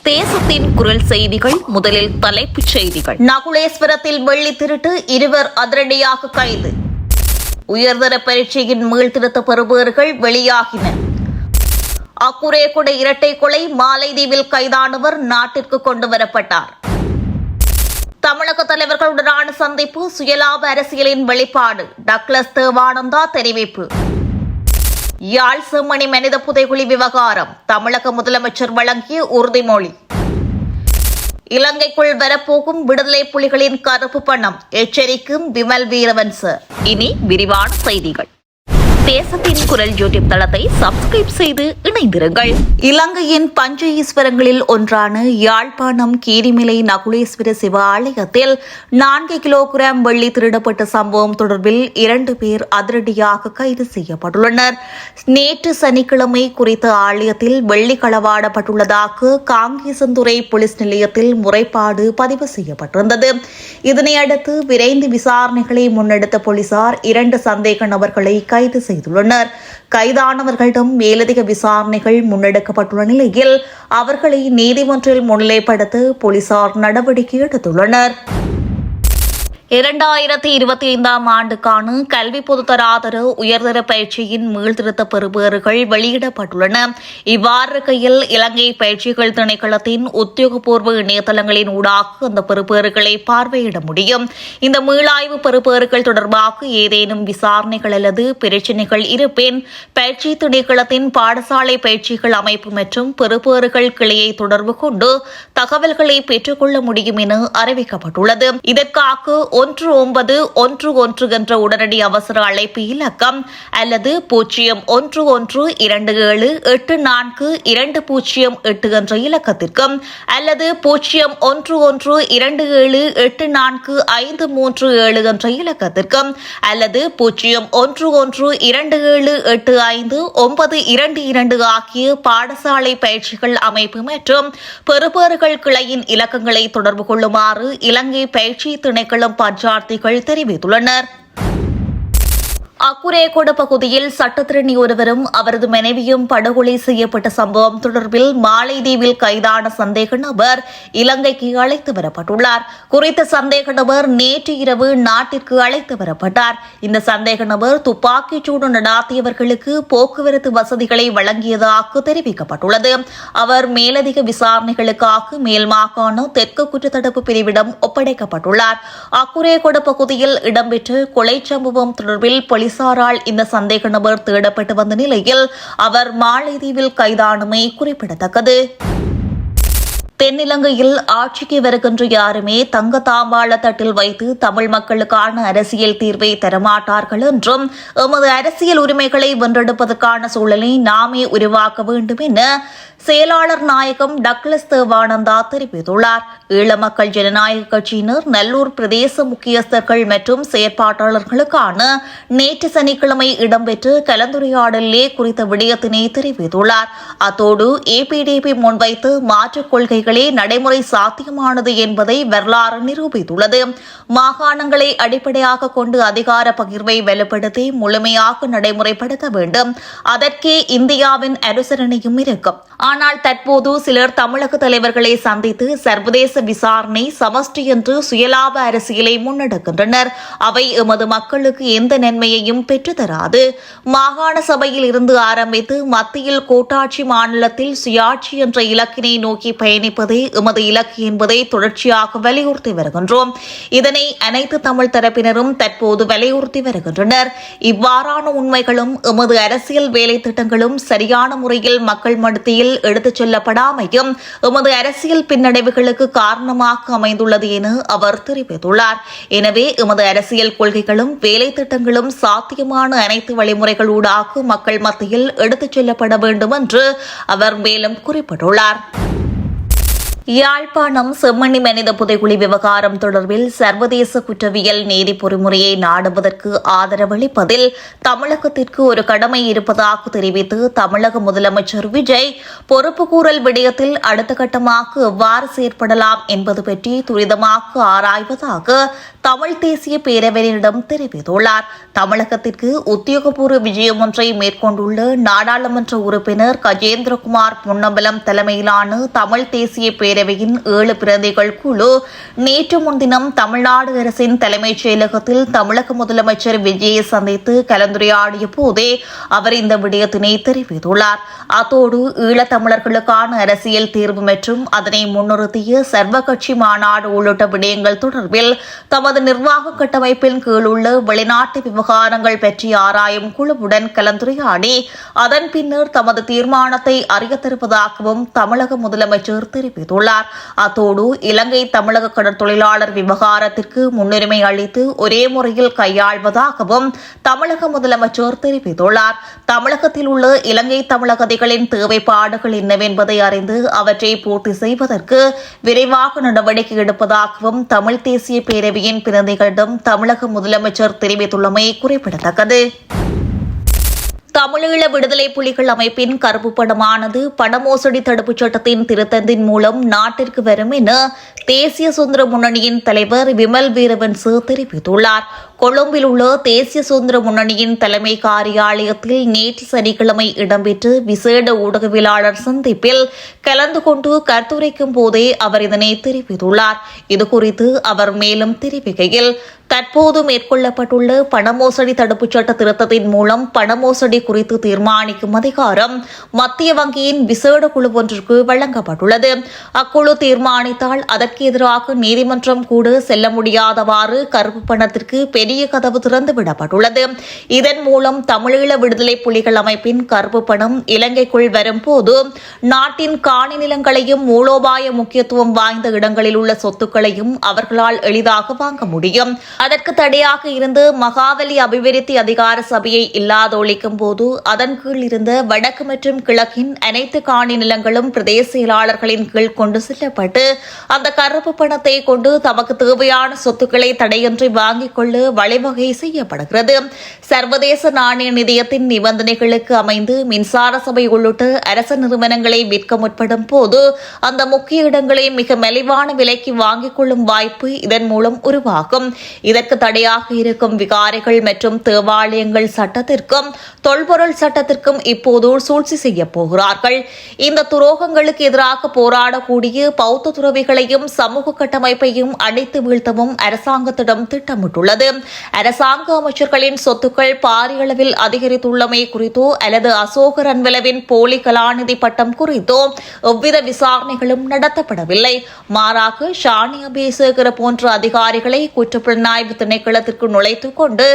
தேசத்தின் குரல் செய்திகள். முதலில் தலைப்புச் செய்திகள். நகுலேஸ்வரத்தில் வெள்ளி திருட்டு, 2 அதிரடியாக கைது. உயர்தர பரீட்சையின் மீள்திருத்த பெறுபவர்கள் வெளியாகின. அக்குரேகுட இரட்டை கொலை, மாலைதீவில் கைதானவர் நாட்டிற்கு கொண்டுவரப்பட்டார். தமிழக தலைவர்களுடனான சந்திப்பு, சுயலாப அரசியலின் வெளிப்பாடு. டக்ளஸ் தேவானந்தா தெரிவிப்பு. யாழ் செம்மணி மனித புதைகுழி விவகாரம், தமிழக முதலமைச்சர் வழங்கிய உறுதிமொழி. இலங்கைக்குள் வரப்போகும் விடுதலை புலிகளின் கருப்பு பணம், எச்சரிக்கும் விமல் வீரவன்ச. இனி விரிவான செய்திகள். தேசத்தின் குரல் யூடியூப் தளத்தை சப்ஸ்கிரைப் செய்து இணைந்திருங்கள். இலங்கையின் பஞ்ச ஈஸ்வரங்களில் ஒன்றான யாழ்ப்பாணம் கீரிமலை நகுலேஸ்வர சிவ ஆலயத்தில் 4 கிலோகிராம் வெள்ளி திருடப்பட்ட சம்பவம் தொடர்பில் 2 பேர் அதிரடியாக கைது செய்யப்பட்டுள்ளனர். நேற்று சனிக்கிழமை குறித்த ஆலயத்தில் வெள்ளி களவாடப்பட்டுள்ளதாக காங்கேசன்துறை போலீஸ் நிலையத்தில் முறைப்பாடு பதிவு செய்யப்பட்டிருந்தது. இதனையடுத்து விரைந்து விசாரணைகளை முன்னெடுத்த போலீசார் 2 சந்தேக நபர்களை கைது செய்துள்ளனர். கைதானவர்களிடம் மேலதிக விசாரணைகள் முன்னெடுக்கப்பட்டுள்ள நிலையில் அவர்களை நீதிமன்றில் முன்னிலைப்படுத்த போலீசார் நடவடிக்கை எடுத்துள்ளனர். 2025 ஆண்டுக்கான கல்வி பொதுத்தராதர உயர்தர பயிற்சியின் மீள்திருத்த பெறுபவர்கள் வெளியிடப்பட்டுள்ளன. இவ்வாறு இருக்கையில் இலங்கை பயிற்சிகள் திணைக்களத்தின் உத்தியோகபூர்வ இணையதளங்களின் ஊடாக அந்த பெறுபவர்களை பார்வையிட முடியும். இந்த மீளாய்வு பெறுபவர்கள் தொடர்பாக ஏதேனும் விசாரணைகள் அல்லது பிரச்சினைகள் இருப்பின் பயிற்சி திணைக்களத்தின் பாடசாலை பயிற்சிகள் அமைப்பு மற்றும் பெறுபவர்கள் கிளையை தொடர்பு கொண்டு தகவல்களை பெற்றுக் கொள்ள முடியும் என அறிவிக்கப்பட்டுள்ளது. இதற்காக 1911 என்ற உடனடி அவசர அழைப்பு இலக்கம் அல்லது 0112784208 என்ற இலக்கத்திற்கும் அல்லது 0112784537 என்ற இலக்கத்திற்கும் அல்லது 0112785922 ஆகிய பாடசாலை பயிற்சிகள் அமைப்பு மற்றும் பெறுபவர்கள் கிளையின் இலக்கங்களை தொடர்பு கொள்ளுமாறு இலங்கை பயிற்சி திணைக்களம் பஞ்சார்த்திகள் தெரிவித்துள்ளனர். அக்குரேகொட பகுதியில் சட்டத்திரணி ஒருவரும் அவரது மனைவியும் படுகொலை செய்யப்பட்ட சம்பவம் தொடர்பில் மாலைதீவில் கைதான சந்தேக நபர் இலங்கைக்கு அழைத்து வரப்பட்டுள்ளார். குறித்த சந்தேக நபர் நேற்று இரவு நாட்டிற்கு அழைத்து வரப்பட்டார். இந்த சந்தேக நபர் துப்பாக்கிச்சூடு நடாத்தியவர்களுக்கு போக்குவரத்து வசதிகளை வழங்கியதாக தெரிவிக்கப்பட்டுள்ளது. அவர் மேலதிக விசாரணைகளுக்காக மேல் மாகாண தெற்கு குற்றத்தடுப்பு பிரிவிடம் ஒப்படைக்கப்பட்டுள்ளார். அக்குரேகொட பகுதியில் இடம்பெற்ற கொலை சம்பவம் தொடர்பில் போலீசாரால் இந்த சந்தேக நபர் தேடப்பட்டு வந்த நிலையில் அவர் மாலைதீவில் கைதானமை குறிப்பிடத்தக்கது. தென்னிலங்கையில் ஆட்சிக்கு வருகின்ற யாருமே தங்க தாம்பாள தட்டில் வைத்து தமிழ் மக்களுக்கான அரசியல் தீர்வை தரமாட்டார்கள் என்றும் எமது அரசியல் உரிமைகளை வென்றெடுப்பதற்கான சூழலை நாமே உருவாக்க வேண்டும் என செயலாளர் நாயகம் டக்ளஸ் தேவானந்தா தெரிவித்துள்ளார். ஈழ மக்கள் ஜனநாயக கட்சியினர் நல்லூர் பிரதேச முக்கியஸ்தர்கள் மற்றும் செயற்பாட்டாளர்களுக்கான நேற்று சனிக்கிழமை இடம்பெற்ற கலந்துரையாடலே குறித்த விடயத்தினை தெரிவித்துள்ளார். அத்தோடு ஏபிடிபி முன்வைத்து மாற்றுக் கொள்கைகளே நடைமுறை சாத்தியமானது என்பதை வரலாறு நிரூபித்துள்ளது. மாகாணங்களை அடிப்படையாக கொண்டு அதிகார பகிர்வை வலுப்படுத்தி முழுமையாக நடைமுறைப்படுத்த வேண்டும். அதற்கே இந்தியாவின் அனுசரணையும் இருக்கும். ஆனால் தற்போது சிலர் தமிழக தலைவர்களை சந்தித்து சர்வதேச விசாரணை, சமஷ்டி என்று சுயலாப அரசியலை முன்னெடுக்கின்றனர். அவை எமது மக்களுக்கு எந்த நன்மையையும் பெற்றுத்தராது. மாகாண சபையில் இருந்து ஆரம்பித்து மத்தியில் கூட்டாட்சி, மாநிலத்தில் சுயாட்சி என்ற இலக்கினை நோக்கி பயணிப்பதே எமது இலக்கு என்பதை தொடர்ச்சியாக வலியுறுத்தி வருகின்றோம். இதனை அனைத்து தமிழ் தரப்பினரும் தற்போது வலியுறுத்தி வருகின்றனர். இவ்வாறான உண்மைகளும் எமது அரசியல் வேலை திட்டங்களும் சரியான முறையில் மக்கள் மத்தியில் எடுத்துச் செல்லப்படாமையும் எமது அரசியல் பின்னடைவுகளுக்கு காரணமாக அமைந்துள்ளது என அவர் தெரிவித்துள்ளார். எனவே எமது அரசியல் கொள்கைகளும் வேலை திட்டங்களும் சாத்தியமான அனைத்து வழிமுறைகளூடாக மக்கள் மத்தியில் எடுத்துச் செல்லப்பட வேண்டும் என்று அவர் மேலும் குறிப்பிட்டுள்ளார். யாழ்ப்பாணம் செம்மணி மனித புதைகுழி விவகாரம் தொடர்பில் சர்வதேச குற்றவியல் நீதி பொறிமுறையை நாடுவதற்கு ஆதரவளிப்பதில் தமிழகத்திற்கு ஒரு கடமை இருப்பதாக தெரிவித்து தமிழக முதலமைச்சர் விஜய் பொறுப்புக்கூறல் விடயத்தில் அடுத்த கட்டமாக எவ்வாறு செயற்படலாம் என்பது பற்றி துரிதமாக ஆராய்வதாக தமிழ் தேசிய பேரவையிடம் தெரிவித்துள்ளார். தமிழகத்திற்கு உத்தியோகபூர்வ விஜயம் ஒன்றை மேற்கொண்டுள்ள நாடாளுமன்ற உறுப்பினர் கஜேந்திரகுமார் பொன்னம்பலம் தலைமையிலான தமிழ் தேசிய பேரவையின் 7 பிரதிகள் குழு நேற்று முன்தினம் தமிழ்நாடு அரசின் தலைமைச் செயலகத்தில் தமிழக முதலமைச்சர் விஜயை சந்தித்து கலந்துரையாடிய போதே அவர் இந்த விடயத்தினை தெரிவித்துள்ளார். அத்தோடு ஈழத்தமிழர்களுக்கான அரசியல் தீர்வு மற்றும் அதனை முன்னிறுத்திய சர்வகட்சி மாநாடு உள்ளிட்ட விடயங்கள் தொடர்பில் தமது நிர்வாக கட்டமைப்பின் கீழ் உள்ள வெளிநாட்டு விவகாரங்கள் பற்றி ஆராயும் குழுவுடன் கலந்துரையாடி அதன் பின்னர் தமது தீர்மானத்தை அறியத்திருப்பதாகவும் தமிழக முதலமைச்சர் தெரிவித்துள்ளார். அத்தோடு இலங்கை தமிழக கடற்தொழிலாளர் விவகாரத்திற்கு முன்னுரிமை அளித்து ஒரே முறையில் கையாள்வதாகவும் தமிழக முதலமைச்சர் தெரிவித்துள்ளார். தமிழகத்தில் உள்ள இலங்கை தமிழகதிகளின் தேவைப்பாடுகள் என்னவென்பதை அறிந்து அவற்றை பூர்த்தி செய்வதற்கு விரைவாக நடவடிக்கை எடுப்பதாகவும் தமிழ் தேசிய பேரவையின் பிரதிகளிடம் தமிழக முதலமைச்சர் தெரிவித்துள்ளமை குறிப்பிடத்தக்கது. தமிழீழ விடுதலை புலிகள் அமைப்பின் கருப்பு படமானது பணமோசடி தடுப்புச் சட்டத்தின் திருத்தத்தின் மூலம் நாட்டிற்கு வரும் என தேசிய சுதந்திர முன்னணியின் தலைவர் விமல் வீரவன்ச தெரிவித்துள்ளார். கொழும்பில் உள்ள தேசிய சுதந்திர முன்னணியின் தலைமை காரியாலயத்தில் நேற்று சனிக்கிழமை இடம்பெற்ற விசேட ஊடகவியலாளர் சந்திப்பில் கலந்து கொண்டு கருத்துரைக்கும் போதே அவர் இதனை தெரிவித்துள்ளார். இதுகுறித்து அவர் மேலும் தெரிவிக்கையில், தற்போது மேற்கொள்ளப்பட்டுள்ள பணமோசடி தடுப்புச் சட்ட திருத்தத்தின் மூலம் பணமோசடி குறித்து தீர்மானிக்கும் அதிகாரம் மத்திய வங்கியின் விசேட குழு ஒன்றிற்கு வழங்கப்பட்டுள்ளது. அக்குழு தீர்மானித்தால் அதற்கு எதிராக நீதிமன்றம் கூட செல்ல முடியாதவாறு கருப்பு பணத்திற்கு பெரிய கதவு திறந்துவிடப்பட்டுள்ளது. இதன் மூலம் தமிழீழ விடுதலை புலிகள் அமைப்பின் கருப்பு பணம் இலங்கைக்குள் வரும்போது நாட்டின் காணி நிலங்களையும் மூலோபாய முக்கியத்துவம் வாய்ந்த இடங்களில் உள்ள சொத்துக்களையும் அவர்களால் எளிதாக வாங்க முடியும். அதற்கு தடையாக இருந்து மகாவலி அபிவிருத்தி அதிகார சபையை இல்லாதொழிக்கும் போது அதன் கீழ் இருந்த வடக்கு மற்றும் கிழக்கின் அனைத்து காணி நிலங்களும் பிரதேச செயலாளர்களின் கீழ் கொண்டு செல்லப்பட்டு அந்த கருப்பு பணத்தை கொண்டு தமக்கு தேவையான சொத்துக்களை தடையின்றி வாங்கிக் கொள்ள வழிவகை செய்யப்படுகிறது. சர்வதேச நாணய நிதியத்தின் நிபந்தனைகளுக்கு அமைந்து மின்சார சபை உள்ளிட்ட அரசு நிறுவனங்களை விற்க முற்படும் போது அந்த முக்கிய இடங்களை மிக மலிவான விலைக்கு வாங்கிக் கொள்ளும் வாய்ப்பு இதன் மூலம் உருவாகும். இதற்கு தடையாக இருக்கும் விகாரைகள் மற்றும் தேவாலயங்கள் சட்டத்திற்கும் தொல்பொருள் சட்டத்திற்கும் இப்போது சூழ்ச்சி செய்யப் போகிறார்கள். இந்த துரோகங்களுக்கு எதிராக போராடக்கூடிய பௌத்த துறவிகளையும் சமூக கட்டமைப்பையும் அடித்து வீழ்த்தவும் அரசாங்கத்திடம் திட்டமிட்டுள்ளது. அரசாங்க அமைச்சர்களின் சொத்துக்கள் பாரிய அளவில் அதிகரித்துள்ளமை குறித்தோ அல்லது அசோக ரன்வலவின் போலி கலாநிதி பட்டம் குறித்தோ எவ்வித விசாரணைகளும் நடத்தப்படவில்லை. மாறாக ஷானி அபேசேகர போன்ற அதிகாரிகளை குற்றப்புலனாய்வு திணைக்களத்திற்கு நுழைத்துக் கொண்டு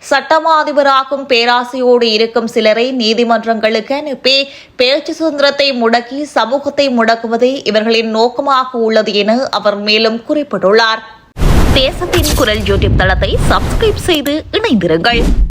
சட்டமா அதிபராகும் பேராசையோடு இருக்கும் சிலரை நீதிமன்றங்களுக்கு அனுப்பி பேச்சு சுதந்திரத்தை முடக்கி சமூகத்தை முடக்குவதே இவர்களின் நோக்கமாக உள்ளது என அவர் மேலும் குறிப்பிட்டுள்ளார். தேசத்தின் குரல் யூடியூப் தளத்தை சப்ஸ்கிரைப் செய்து இணைந்திருங்கள்.